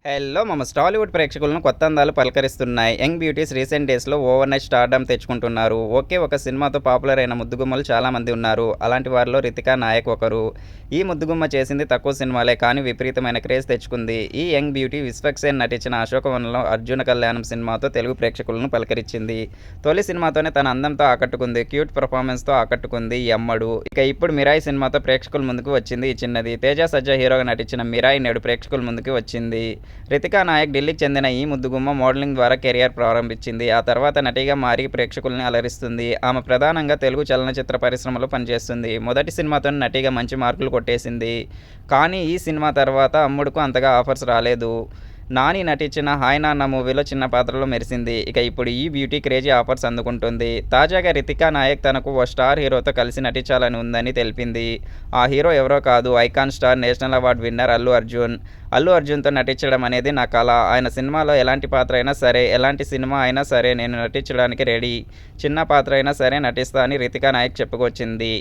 Hello మమస్ Tollywood ప్రేక్షకులను కొత్త అందాలు పలకరిస్తున్నాయి. యంగ్ బ్యూటీస్ రీసెంట్ డేస్‌లో ఓవర్ నైట్ స్టార్డమ్ తెచ్చుకుంటున్నారు. ఒకే ఒక సినిమాతో పాపులర్ అయిన ముద్దుగుమ్మలు చాలామంది ఉన్నారు. అలాంటి వారిలో రితికా నాయక్ ఒకరు. ఈ ముద్దుగుమ్మ చేసింది తక్కువ సినిమాలే కానీ విపరీతమైన క్రేజ్ తెచ్చుకుంది. ఈ యంగ్ బ్యూటీ విశ్వక్సేన్ నటించిన అశోకవనంలో అర్జున కళ్యాణం సినిమాతో తెలుగు ప్రేక్షకులను పలకరించింది. తొలి సినిమాతోనే తన అందంతో ఆకట్టుకుంది. క్యూట్ పెర్ఫార్మెన్స్‌తో ఆకట్టుకుంది ఈ అమ్మడు. ఇక ఇప్పుడు మిరాయి సినిమాతో ప్రేక్షకుల ముందుకు వచ్చింది ఈ చిన్నది. తేజ సజ్జా హీరోగా నటించిన మిరాయి నేడు ప్రేక్షకుల ముందుకు వచ్చింది. రితికా నాయక్ ఢిల్లీకి చెందిన ఈ ముద్దుగుమ్మ మోడలింగ్ ద్వారా కెరియర్ ప్రారంభించింది. ఆ తర్వాత నటిగా మారి ప్రేక్షకుల్ని అలరిస్తుంది. ఆమె ప్రధానంగా తెలుగు చలనచిత్ర పరిశ్రమలో పనిచేస్తుంది. మొదటి సినిమాతోనే నటిగా మంచి మార్కులు కొట్టేసింది. కానీ ఈ సినిమా తర్వాత అమ్ముడుకు అంతగా ఆఫర్స్ రాలేదు. నాని నటించిన 'హాయ్ నాన్న' మూవీలో చిన్న పాత్రలో మెరిసింది. ఇక ఇప్పుడు ఈ బ్యూటీ క్రేజీ ఆఫర్స్ అందుకుంటుంది. తాజాగా రితికా నాయక్ తనకు ఓ స్టార్ హీరోతో కలిసి నటించాలని ఉందని తెలిపింది. ఆ హీరో ఎవరో కాదు, icon star, national award winner Allu Arjun. Allu అర్జున్‌తో నటించడం అనేది నా కల. ఆయన సినిమాలో ఎలాంటి పాత్ర అయినా సరే, ఎలాంటి సినిమా అయినా సరే నేను నటించడానికి రెడీ. చిన్న పాత్ర అయినా సరే నటిస్తా అని రితికా నాయక్ చెప్పుకొచ్చింది.